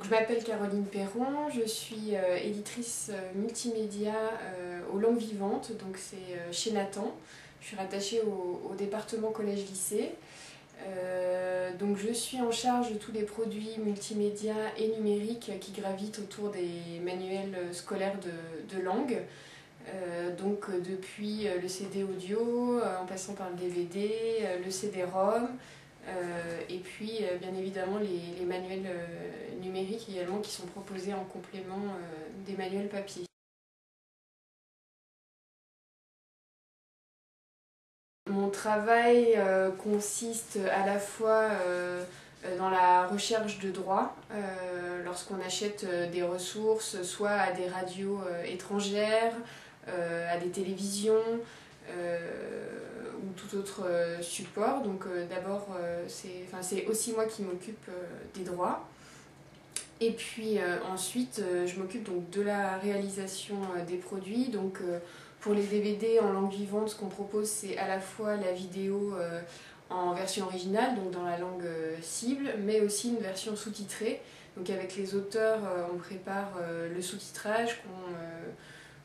Je m'appelle Caroline Perron, je suis éditrice multimédia aux Langues Vivantes, donc c'est chez Nathan. Je suis rattachée au département collège-lycée. Donc je suis en charge de tous les produits multimédia et numériques qui gravitent autour des manuels scolaires de langue. Depuis le CD audio, en passant par le DVD, le CD-ROM, et puis bien évidemment les manuels numériques également qui sont proposés en complément des manuels papier. Mon travail consiste à la fois dans la recherche de droits, lorsqu'on achète des ressources, soit à des radios étrangères, à des télévisions ou tout autre support. Donc d'abord, c'est aussi moi qui m'occupe des droits. Et puis ensuite, je m'occupe donc de la réalisation des produits. Donc pour les DVD en langue vivante, ce qu'on propose, c'est à la fois la vidéo en version originale, donc dans la langue cible, mais aussi une version sous-titrée. Donc avec les auteurs, on prépare le sous-titrage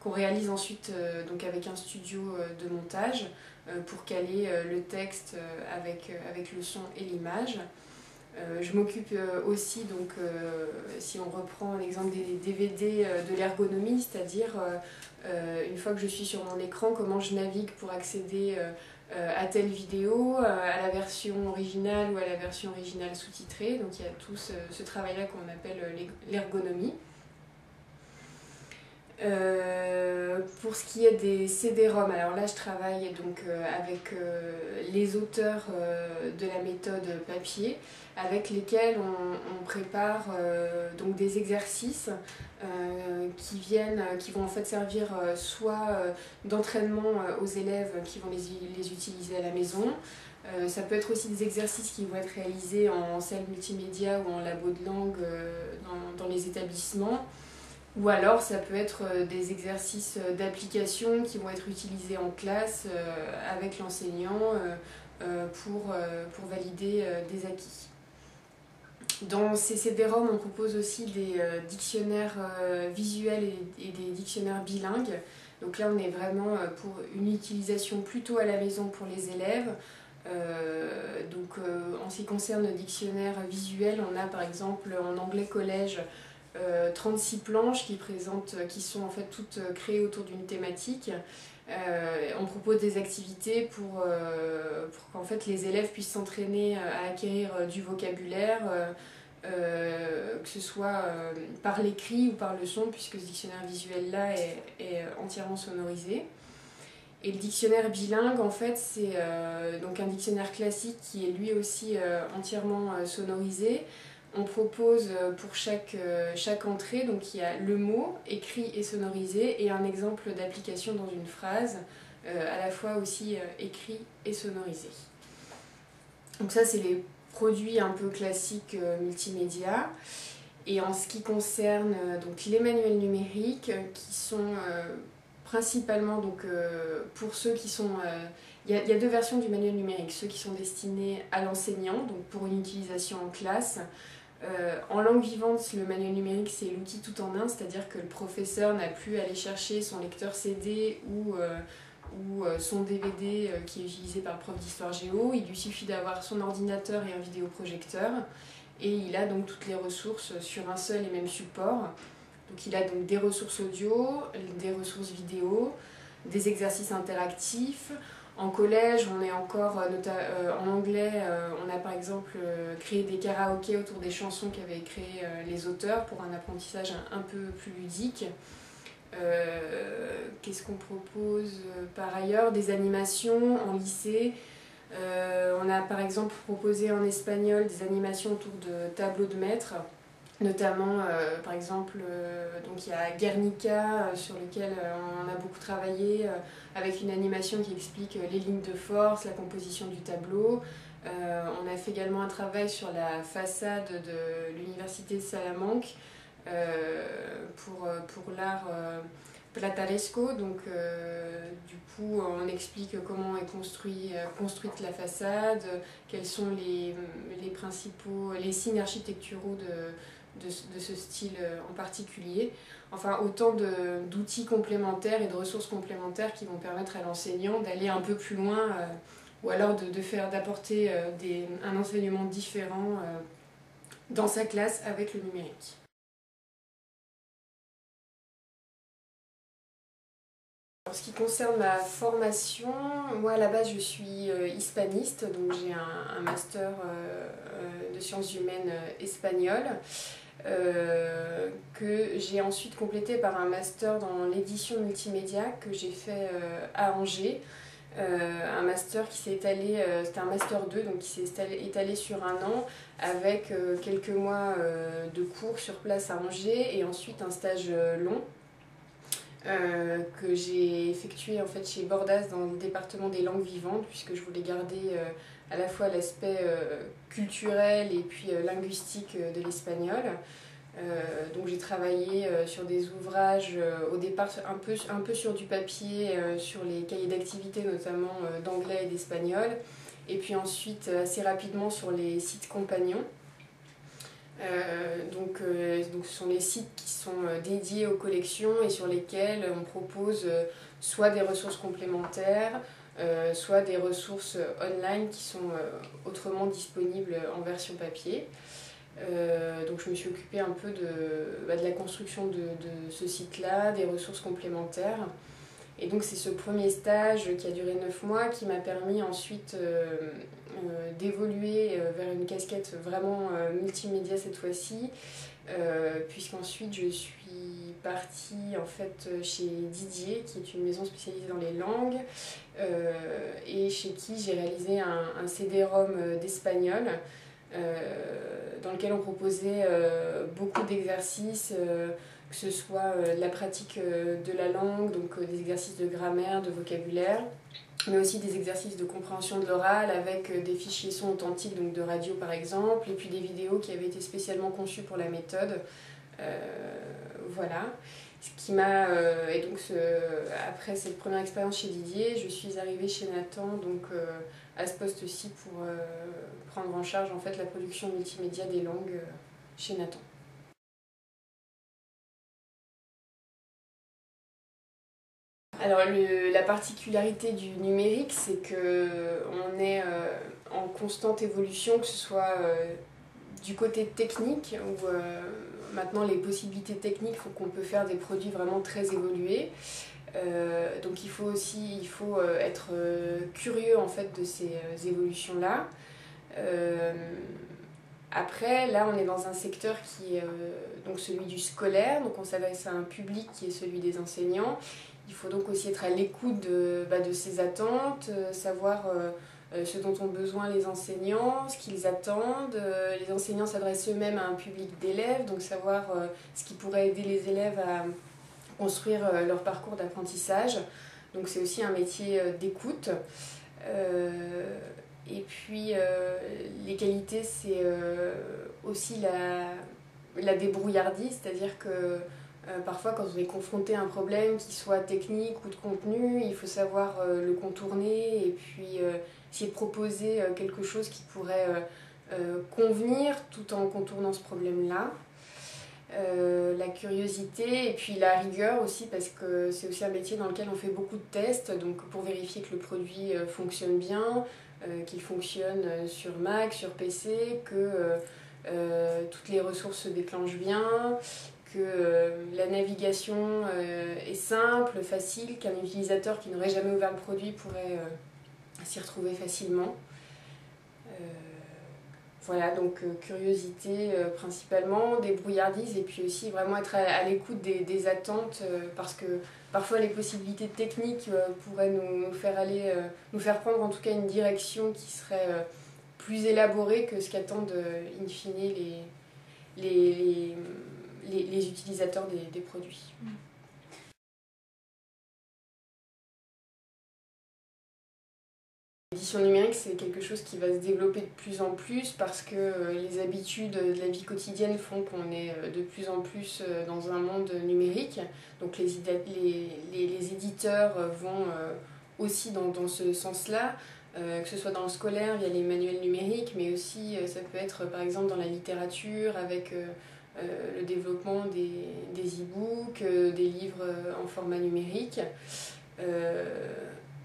qu'on réalise ensuite donc avec un studio de montage pour caler le texte avec le son et l'image. Je m'occupe aussi, donc, si on reprend l'exemple des DVD, de l'ergonomie, c'est-à-dire une fois que je suis sur mon écran, comment je navigue pour accéder à telle vidéo, à la version originale ou à la version originale sous-titrée. Donc il y a tout ce travail-là qu'on appelle l'ergonomie. Pour ce qui est des CD-ROM, alors là je travaille donc avec les auteurs de la méthode papier, avec lesquels on prépare donc des exercices qui vont en fait servir soit d'entraînement aux élèves qui vont les utiliser à la maison. Ça peut être aussi des exercices qui vont être réalisés en salle multimédia ou en labo de langue dans les établissements. Ou alors ça peut être des exercices d'application qui vont être utilisés en classe avec l'enseignant pour valider des acquis. Dans ces CD-ROM, on propose aussi des dictionnaires visuels et des dictionnaires bilingues. Donc là, on est vraiment pour une utilisation plutôt à la maison pour les élèves. En ce qui concerne le dictionnaire visuel, on a par exemple en anglais collège 36 planches qui sont en fait toutes créées autour d'une thématique. On propose des activités pour qu'en fait les élèves puissent s'entraîner à acquérir du vocabulaire, que ce soit par l'écrit ou par le son, puisque ce dictionnaire visuel-là est entièrement sonorisé. Et le dictionnaire bilingue, en fait, c'est donc un dictionnaire classique qui est lui aussi entièrement sonorisé. On propose pour chaque entrée, donc il y a le mot écrit et sonorisé et un exemple d'application dans une phrase, à la fois aussi écrit et sonorisé. Donc ça, c'est les produits un peu classiques multimédia. Et en ce qui concerne donc les manuels numériques, qui sont principalement donc, pour ceux qui sont... Il y a deux versions du manuel numérique, ceux qui sont destinés à l'enseignant, donc pour une utilisation en classe. En langue vivante, le manuel numérique, c'est l'outil tout en un, c'est-à-dire que le professeur n'a plus à aller chercher son lecteur CD ou son DVD qui est utilisé par le prof d'histoire géo. Il lui suffit d'avoir son ordinateur et un vidéoprojecteur. Et il a donc toutes les ressources sur un seul et même support. Donc il a donc des ressources audio, des ressources vidéo, des exercices interactifs. En collège, on est encore, en anglais, on a par exemple créé des karaokés autour des chansons qu'avaient créées les auteurs pour un apprentissage un peu plus ludique. Qu'est-ce qu'on propose par ailleurs? Des animations en lycée. On a par exemple proposé en espagnol des animations autour de tableaux de maître. Notamment, par exemple, donc il y a Guernica sur lequel on a beaucoup travaillé avec une animation qui explique les lignes de force, la composition du tableau. On a fait également un travail sur la façade de l'université de Salamanque pour l'art plataresco. Donc, du coup, on explique comment est construite la façade, quels sont les signes architecturaux de ce style en particulier. Enfin, autant d'outils complémentaires et de ressources complémentaires qui vont permettre à l'enseignant d'aller un peu plus loin ou alors d'apporter un enseignement différent dans sa classe avec le numérique. En ce qui concerne ma formation, moi à la base je suis hispaniste, donc j'ai un master de sciences humaines espagnoles que j'ai ensuite complété par un master dans l'édition multimédia que j'ai fait à Angers. Un master qui s'est étalé, c'était un master 2, donc qui s'est étalé sur un an avec quelques mois de cours sur place à Angers et ensuite un stage long. Que j'ai effectué en fait chez Bordas dans le département des langues vivantes puisque je voulais garder à la fois l'aspect culturel et puis linguistique de l'espagnol. Donc j'ai travaillé sur des ouvrages au départ un peu sur du papier, sur les cahiers d'activité notamment d'anglais et d'espagnol et puis ensuite assez rapidement sur les sites compagnons. Donc ce sont les sites qui sont dédiés aux collections et sur lesquels on propose soit des ressources complémentaires, soit des ressources online qui sont autrement disponibles en version papier. Donc je me suis occupée un peu de la construction de ce site-là, des ressources complémentaires. Et donc c'est ce premier stage qui a duré 9 mois qui m'a permis ensuite d'évoluer vers une casquette vraiment multimédia cette fois-ci, puisqu'ensuite je suis partie en fait chez Didier, qui est une maison spécialisée dans les langues, et chez qui j'ai réalisé un CD-ROM d'espagnol, dans lequel on proposait beaucoup d'exercices, que ce soit de la pratique de la langue, donc des exercices de grammaire, de vocabulaire, mais aussi des exercices de compréhension de l'oral avec des fichiers sons authentiques, donc de radio par exemple, et puis des vidéos qui avaient été spécialement conçues pour la méthode. Voilà. Ce qui m'a, et donc après cette première expérience chez Didier, je suis arrivée chez Nathan, donc à ce poste-ci pour prendre en charge en fait la production multimédia des langues chez Nathan. Alors la particularité du numérique, c'est qu'on est en constante évolution, que ce soit du côté technique, où maintenant les possibilités techniques font qu'on peut faire des produits vraiment très évolués. Donc il faut être curieux en fait de ces évolutions-là. Après, là, on est dans un secteur qui est donc celui du scolaire, donc on s'adresse à un public qui est celui des enseignants. Il faut donc aussi être à l'écoute de ces attentes, savoir ce dont ont besoin les enseignants, ce qu'ils attendent. Les enseignants s'adressent eux-mêmes à un public d'élèves, donc savoir ce qui pourrait aider les élèves à construire leur parcours d'apprentissage. Donc c'est aussi un métier d'écoute. Et puis les qualités, c'est aussi la débrouillardise, c'est-à-dire que parfois quand on est confronté à un problème qui soit technique ou de contenu, il faut savoir le contourner et puis essayer de proposer quelque chose qui pourrait convenir tout en contournant ce problème-là. La curiosité et puis la rigueur aussi, parce que c'est aussi un métier dans lequel on fait beaucoup de tests, donc pour vérifier que le produit fonctionne bien, qu'il fonctionne sur Mac, sur PC, que toutes les ressources se déclenchent bien, que la navigation est simple, facile, qu'un utilisateur qui n'aurait jamais ouvert le produit pourrait s'y retrouver facilement. Voilà, donc curiosité principalement, débrouillardise et puis aussi vraiment être à l'écoute des attentes parce que parfois les possibilités techniques pourraient nous faire prendre en tout cas une direction qui serait plus élaborée que ce qu'attendent in fine les utilisateurs des produits. L'édition numérique, c'est quelque chose qui va se développer de plus en plus parce que les habitudes de la vie quotidienne font qu'on est de plus en plus dans un monde numérique. Donc les éditeurs vont aussi dans ce sens-là, que ce soit dans le scolaire via les manuels numériques, mais aussi ça peut être par exemple dans la littérature avec le développement des e-books, des livres en format numérique.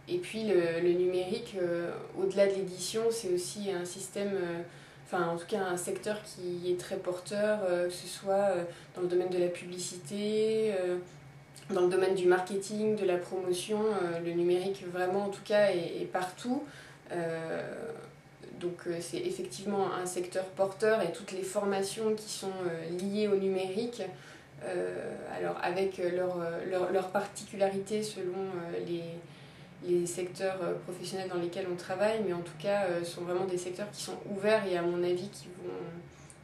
Et puis le numérique, au-delà de l'édition, c'est aussi un système, enfin en tout cas un secteur qui est très porteur, que ce soit dans le domaine de la publicité, dans le domaine du marketing, de la promotion. Le numérique vraiment en tout cas est partout. Donc c'est effectivement un secteur porteur et toutes les formations qui sont liées au numérique, alors avec leurs particularités selon les secteurs professionnels dans lesquels on travaille, mais en tout cas sont vraiment des secteurs qui sont ouverts et à mon avis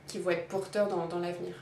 qui vont être porteurs dans l'avenir.